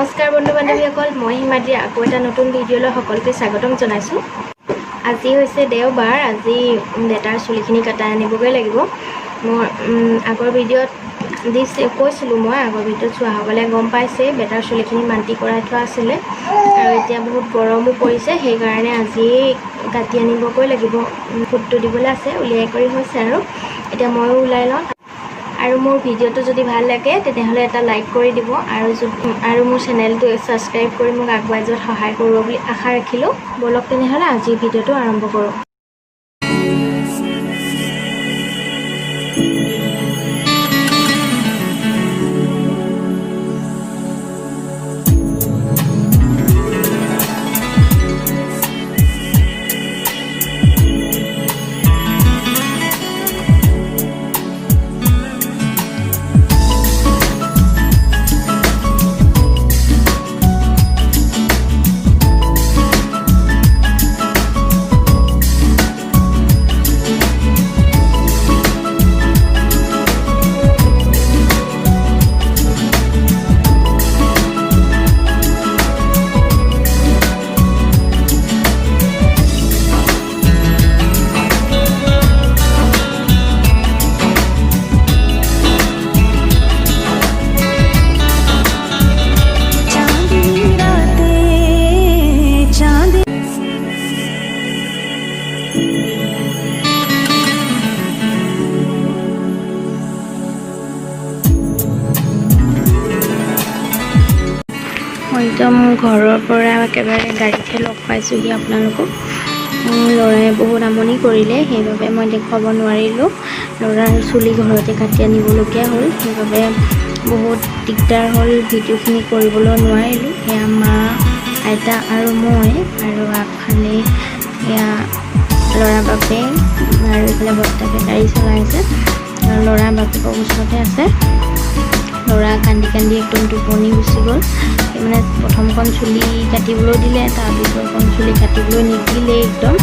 নমস্কাৰ বন্ধু বান্ধৱীসকল, মই হিমাদ্ৰী আকৌ এটা নতুন ভিডিঅ'লৈ সকলোকে স্বাগতম জনাইছোঁ। আজি হৈছে দেওবাৰ। আজি দেউতাৰ চুলিখিনি কাটাই আনিবগৈ লাগিব। মই আগৰ ভিডিঅ'ত কৈছিলোঁ, মই আগৰ ভিডিঅ'ত চোৱাসকলে গম পাইছে বেটাৰ চুলিখিনি মান্তি কৰাই থোৱা আছিলে আৰু এতিয়া বহুত গৰমো পৰিছে, সেইকাৰণে আজি কাটি আনিবগৈ লাগিব। ফুটটো দিবলৈ আছে, উলিয়াই কৰি হৈছে আৰু এতিয়া ময়ো ওলাই লওঁ। আৰু মোৰ ভিডিঅ'টো যদি ভাল লাগে তেতিয়াহ'লে এটা লাইক কৰি দিব আৰু মোৰ চেনেলটো ছাবস্ক্ৰাইব কৰি মোক আগুৱাই যোৱাত সহায় কৰিব বুলি আশা ৰাখিলোঁ। ব'লক তেনেহ'লে আজিৰ ভিডিঅ'টো আৰম্ভ কৰোঁ। একদম ঘৰৰ পৰা একেবাৰে গাড়ীতহে লগ পাইছোঁহি আপোনালোকক। ল'ৰাই বহুত আমনি কৰিলে, সেইবাবে মই দেখুৱাব নোৱাৰিলোঁ। ল'ৰাৰ চুলি ঘৰতে কাটি আনিবলগীয়া হ'ল, সেইবাবে বহুত দিগদাৰ হ'ল, ভিডিঅ'খিনি কৰিবলৈ নোৱাৰিলোঁ। এয়া মা, আইতা আৰু মই, আৰু আগফালে এয়া ল'ৰা বাপেক আৰু এইফালে বৰ্তাকে গাড়ী চলাইছে। ল'ৰা বাপেকৰ ওচৰতে আছে। ল'ৰা কান্দি কান্দি একদম টোপনি গুচি গ'ল। মানে প্ৰথমখন চুলি কাটিবলৈ দিলে, তাৰপিছতখন চুলি কাটিবলৈ নিদিলে। একদম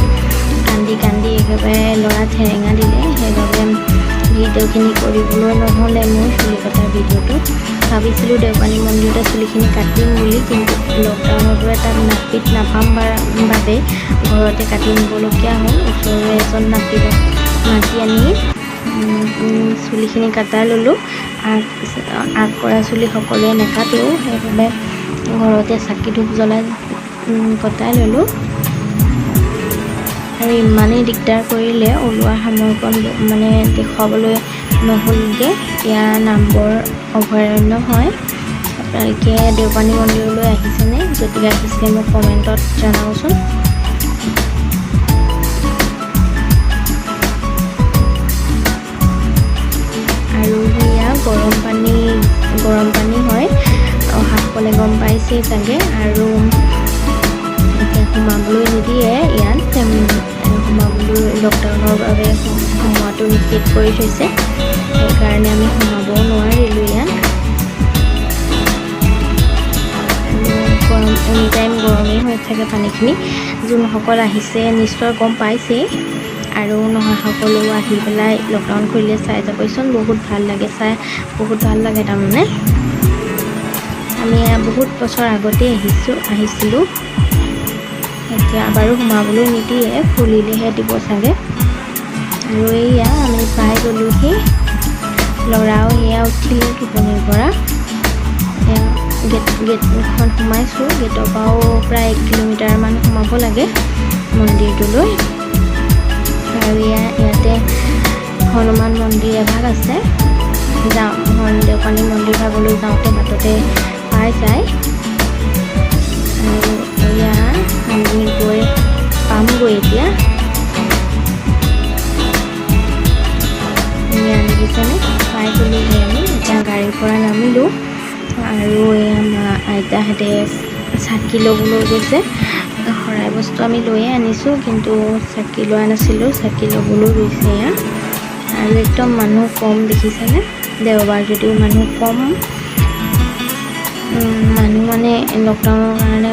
কান্দি কান্দি একেবাৰে ল'ৰা ঠেৰেঙা দিলে, সেইবাবে ভিডিঅ'খিনি কৰিবলৈ নহ'লে মোৰ চুলি কটাৰ ভিডিঅ'টো। ভাবিছিলোঁ দেওপানী মন্দিৰতে চুলিখিনি কাটিম বুলি, কিন্তু লকডাউনৰ পৰা তাত নাপিত নাপাম বাবে ঘৰতে কাটি নিবলগীয়া হ'ল। ওচৰৰে এজন নাপিতক মাতি আনি চুলিখিনি কটাই ল'লোঁ। আগ কৰা চুলি সকলোৱে নেকাটেও, সেইবাবে ঘৰতে চাকি ধূপ জ্বলাই কটাই ল'লোঁ। আৰু ইমানেই দিগদাৰ কৰিলে, ওলোৱা সময়কণ মানে দেখুৱাবলৈ নহ'লগৈ। ইয়াৰ নামবৰ অভয়াৰণ্য হয়। আপোনালোকে দেওপানী মন্দিৰলৈ আহিছেনে? যদি আহিছে মোক কমেণ্টত জনাবচোন। আৰু সেয়া গৰম পানী হয়, অহাসকলে গম পাইছেই চাগে। আৰু এতিয়া সোমাবলৈ নিদিয়ে ইয়াত, সোমাবলৈ লকডাউনৰ বাবে সোমোৱাটো নিষেধ কৰি থৈছে, সেইকাৰণে আমি সোমাবও নোৱাৰিলোঁ ইয়াত। আৰু এনি টাইম গৰমেই হৈ থাকে পানীখিনি। যোনসকল আহিছে নিশ্চয় গম পাইছেই, আৰু নহাসকলেও আহি পেলাই লকডাউন খুলিলে চাই যাবচোন। বহুত ভাল লাগে চাই, বহুত ভাল লাগে তাৰমানে। আমি বহুত বছৰ আগতেই আহিছিলোঁ। এতিয়া বাৰু সোমাবলৈ নিদিয়ে, খুলিলেহে দিব চাগে। আৰু এয়া আমি পাই গ'লোহি। ল'ৰাও এয়া উঠিলে টোপনিৰ পৰা। গেটখন সোমাইছোঁ। গেটৰ পৰাও প্ৰায় 1 কিলোমিটাৰমান সোমাব লাগে মন্দিৰটোলৈ। আৰু ইয়াতে হনুমান মন্দিৰ এভাগ আছে। দেওপানী মন্দিৰ ভাগলৈ যাওঁতে বাটতে পাই যায়। আৰু এয়া আমি গৈ পামগৈ এতিয়া। দেখিছেনে? পাই গ'লোহি আমি। এতিয়া গাড়ীৰ পৰা নামিলোঁ, আৰু এয়া মা আইতাহঁতে চাকি ল'বলৈ গৈছে। শৰাই বস্তু আমি লৈয়ে আনিছোঁ, কিন্তু চাকি লোৱা নাছিলোঁ, চাকি ল'বলৈ গৈছে এয়া। আৰু একদম মানুহ কম, দেখিছেনে? দেওবাৰ যদিও মানুহ কম। মানুহ মানে লকডাউনৰ কাৰণে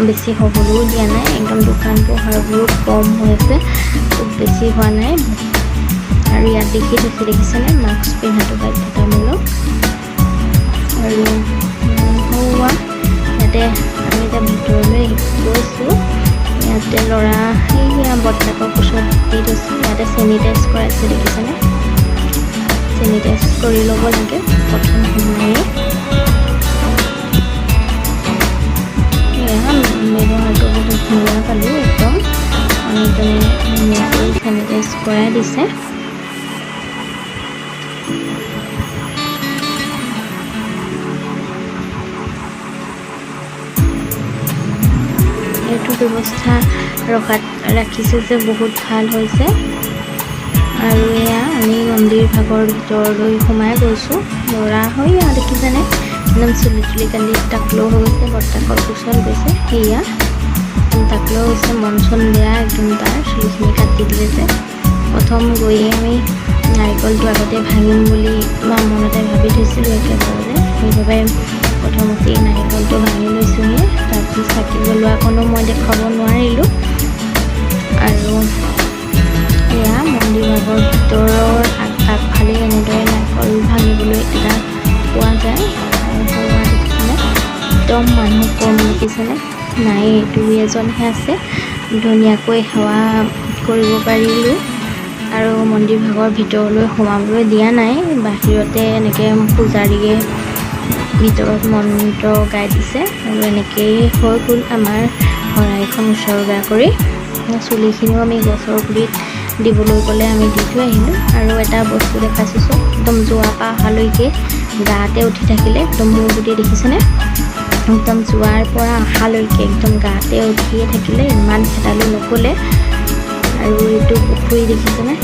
বেছি হ'বলৈও দিয়া নাই। একদম দোকান পোহাৰবোৰো কম হৈ আছে, খুব বেছি হোৱা নাই। আৰু ইয়াত দেখি থৈছে, দেখিছেনে? মাস্ক পিন্ধাটো বাধ্যতামূলক। আৰু হোৱা ইয়াতে আমি এতিয়া ভিতৰলৈ গৈছোঁ। ইয়াতে ল'ৰা সেয়া বৰ্তাকৰ কোচত দি থৈছোঁ। ইয়াতে চেনিটাইজ কৰাইছে, দেখিছেনে? চেনিটাইজ কৰি ল'ব লাগে প্ৰথম সোমায়ে। এয়া ব্যৱহাৰটো বহুত ধুনীয়া পালোঁ, একদম মানুহজনে ধুনীয়াকৈ চেনিটাইজ কৰাই দিছে। এইটো ব্যৱস্থা ৰাখিছে যে বহুত ভাল হৈছে। আৰু এয়া আমি মন্দিৰ ভাগৰ ভিতৰলৈ সোমাই গৈছোঁ। ল'ৰা হৈ দেখিছেনে একদম চুলি তুলি কালি টাকলো হৈ গৈছে, বৰ্তাকৰ কোচত গৈছে। সেয়া টাকলো হৈছে, মন চন বেয়া একদম, তাৰ চুলিখিনি কাটি দিলে যে। প্ৰথম গৈয়ে আমি নাৰিকলটো আগতে ভাঙিম বুলি মনতে ভাবি থৈছিলোঁ একেবাৰতে, সেইবাবে প্ৰথমতেই নাৰিকলটো ভাঙি লৈছোঁহে। তাৰপিছত চাকি জ্বলোৱাকণো মই দেখুৱাব নোৱাৰিলোঁ। আৰু এয়া মন্দিৰ ভাগৰ ভিতৰৰ আগফালে এনেদৰে নাৰিকল ভাঙিবলৈ এটা পোৱা যায়। আৰু সৰুৱা দেখিছেনে একদম মানুহ কম, দেখিছেনে? নাই, দুই এজনহে আছে। ধুনীয়াকৈ সেৱা কৰিব পাৰিলোঁ। আৰু মন্দিৰ ভাগৰ ভিতৰলৈ সোমাবলৈ দিয়া নাই, বাহিৰতে এনেকৈ পূজাৰীয়ে ভিতৰত মন্ত্ৰ গাই দিছে। আৰু এনেকৈয়ে হৈ গ'ল আমাৰ শৰাইখন উৎসৰ্গা কৰি। চুলিখিনিও আমি গছৰ গুৰিত দিবলৈ গ'লে আমি দি থৈ আহিলোঁ। আৰু এটা বস্তু দেখাইছোঁ, একদম যোৱাৰ পৰা অহালৈকে গাতে উঠি থাকিলে, একদম মোৰ গুটি দেখিছেনে? একদম যোৱাৰ পৰা অহালৈকে একদম গাতে উঠিয়ে থাকিলে, ইমান খেদালো নগ'লে। আৰু এইটো পুখুৰী দেখিছেনে?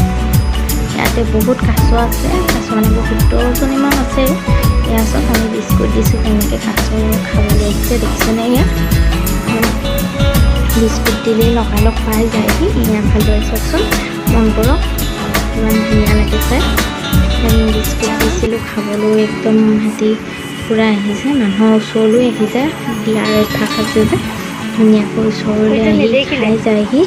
ইয়াতে বহুত কাছ আছে, কাছ মানে বহুতজনীমান আছে। এয়া চব আমি বিস্কুট দিছোঁ, কেনেকৈ কাছ খাবলৈ আহিছে দেখিছেনে? ইয়াত বিস্কুট দিলেই লগালগ পাই যায়হি। ইয়াৰ ভালদৰে চাওকচোন, মন কৰক ইমান ধুনীয়া লাগিছে। বিস্কুট দিছিলোঁ খাবলৈ, একদম সিহঁতি পূৰা আহিছে, মানুহৰ ওচৰলৈ আহিছে। দিয়াৰ অভ্যাস আছে যে, ধুনীয়াকৈ ওচৰলৈ আহি খাই যায়হি।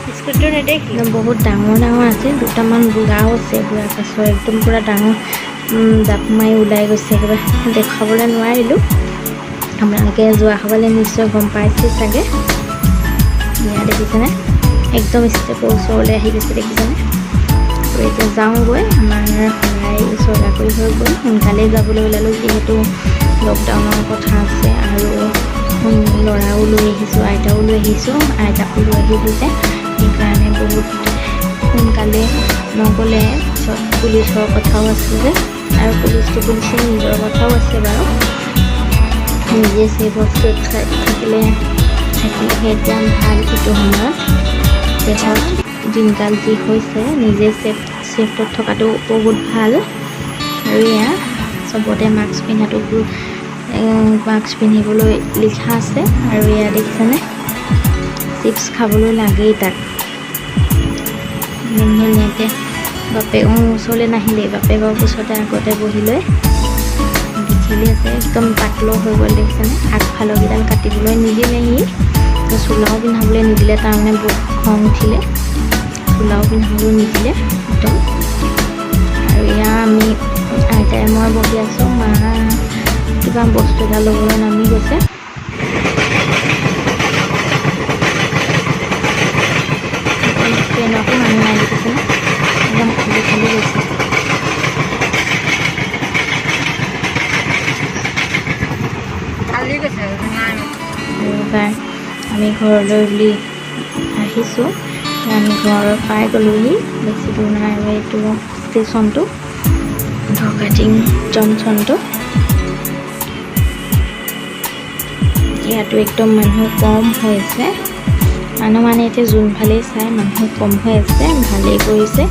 বিস্কুটটো নেদেখিলে বহুত ডাঙৰ ডাঙৰ আছে, দুটামান বুঢ়াও আছে, বুঢ়া কাছ একদম পূৰা ডাঙৰ জাপ মাৰি ওলাই গৈছে, একেবাৰে দেখুৱাবলৈ নোৱাৰিলোঁ। আপোনালোকে যোৱা সকলে নিশ্চয় গম পাইছে চাগে। এয়া দেখিছেনে? একদম ষ্টেপৰ ওচৰলৈ আহি গৈছে, দেখিছেনে? আৰু এতিয়া যাওঁগৈ, আমাৰ শৰাই উৎসৰ্গা কৰি হৈ গ'ল। সোনকালেই যাবলৈ ওলালোঁ, যিহেতু লকডাউনৰ কথা আছে। আৰু ল'ৰাও লৈ আহিছোঁ, আইতাও লৈ আহিছোঁ, আইতাকো লৈ আহিছোঁ যে, সেইকাৰণে বহুত সোনকালে নগ'লে পিছত পুলিচৰ কথাও আছে যে। আৰু পুলিচে নিজৰ কথাও আছে বাৰু। নিজে ছেফত থাকিলেহে এতিয়া ভাল। এইটো সময়ত দেশত দিনকাল যি হৈছে, নিজে ছেফত থকাটো বহুত ভাল। আৰু এয়া চবতে মাস্ক পিন্ধিবলৈ লিখা আছে। আৰু এয়া দেখিছেনে? চিপছ খাবলৈ লাগেই তাক। ধুনীয়াকৈ বাপেকৰ ওচৰলৈ নাহিলেই, বাপেকৰ ওচৰতে আগতে বহি লৈ খেলি আছে। একদম পাতল হৈ গ'ল, দেখিছেনে? আগফালৰকেইডাল কাটিবলৈ নিদিলেহি, চোলাও পিন্ধাবলৈ নিদিলে। তাৰমানে বহুত খং উঠিলে, চোলাও পিন্ধাবলৈ নিদিলে একদম। আৰু এয়া আমি আইতাই মই বহি আছোঁ, মা কিবা বস্তু এটা ল'বলৈ নামি গৈছে। ট্ৰেইনতো মানুহ নাই, দেখিছেনে? একদম খালী খালী গৈছে। এইবাৰ আমি ঘৰলৈ বুলি আহিছোঁ। আমি ঘৰ পাই গ'লোহি, বেছি দূৰ নাই। আৰু এইটো ষ্টেচনটো, ধকাটিং জংচনটো। ইয়াতো একদম মানুহ কম হৈ আছে। মানুহ মানে এতিয়া যোনফালেই চাই মানুহ কম হৈ আছে, ভালেই কৰিছে।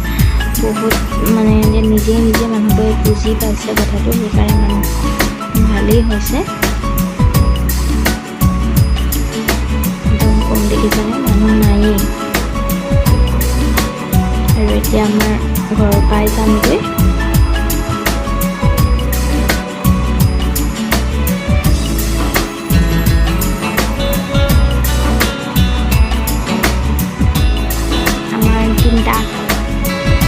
বহুত মানে নিজে মানুহবোৰে বুজি পাইছে কথাটো, সেইকাৰণে মানুহ ভালেই হৈছে। একদম কম, দেখিছেনে? মানুহ নায়েই। আৰু এতিয়া আমাৰ ঘৰৰ পাই যামগৈ।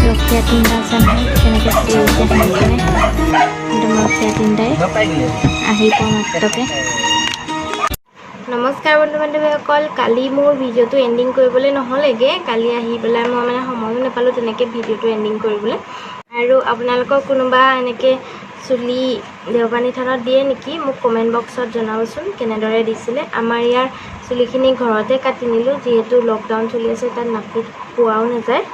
ৰখীয়া তিনিটা আছে নহয়, কেনেকৈ চিঞৰিছে শুনিছেনে? একদম ৰখীয়া তিনিটাই আহি পোৱা মাত্ৰকে নমস্কাৰ বন্ধু বান্ধৱীসকল, কালি মোৰ ভিডিঅ'টো এণ্ডিং কৰিবলৈ নহ'লেগৈ। কালি আহি পেলাই মই মানে সময়ো নাপালোঁ তেনেকৈ ভিডিঅ'টো এণ্ডিং কৰিবলৈ। আৰু আপোনালোকৰ কোনোবা এনেকৈ চুলি দেওপানী থানত দিয়ে নেকি? মোক কমেণ্ট বক্সত জনাবচোন কেনেদৰে দিছিলে। আমাৰ ইয়াৰ চুলিখিনি ঘৰতে কাটি নিলোঁ, যিহেতু লকডাউন চলি আছে, তাত নাপিত পোৱাও নাযায়।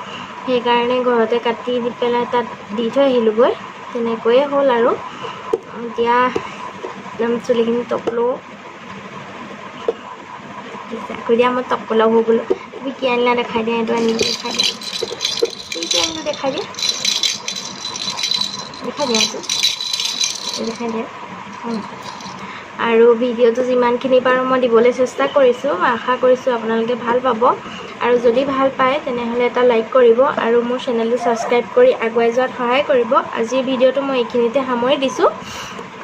সেইকাৰণে ঘৰতে কাটি দি পেলাই তাত দি থৈ আহিলোঁগৈ। তেনেকৈয়ে হ'ল আৰু এতিয়া চুলিখিনি টপলো কৈ দিয়া, মই টপলা হৈ গ'লোঁ। তুমি কি আনিলা দেখাই দিয়া, এইটো আনিলোঁ দেখাই দিয়া, কি আনিলোঁ দেখাই দিয়া, দেখাই দিয়া, এইটো দেখাই দিয়া। আৰু ভিডিঅ'টো যিমানখিনি পাৰোঁ মই দিবলৈ চেষ্টা কৰিছোঁ। আশা কৰিছোঁ আপোনালোকে ভাল পাব, আৰু যদি ভাল পায় তেনেহ'লে এটা লাইক কৰিব আৰু মোৰ চেনেলটো ছাবস্ক্ৰাইব কৰি আগুৱাই যোৱাত সহায় কৰিব। আজিৰ ভিডিঅ'টো মই এইখিনিতে সামৰি দিছোঁ।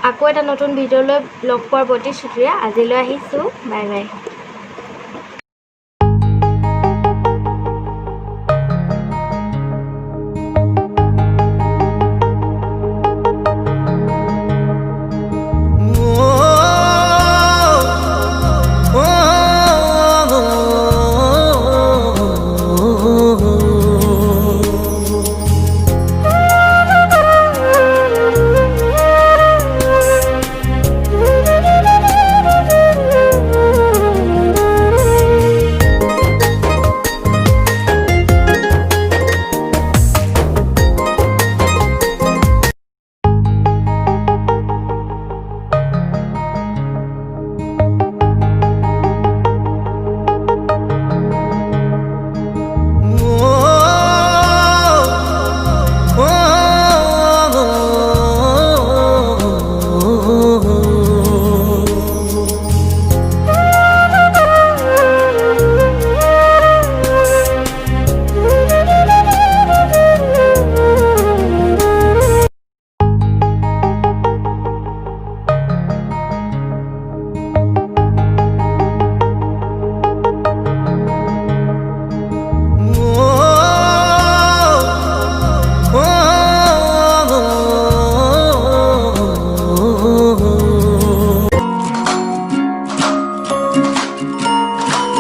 আকৌ এটা নতুন ভিডিঅ'লৈ লগ পোৱাৰ প্ৰতিশ্ৰুতিৰে আজিলৈ আহিছোঁ। Bye bye.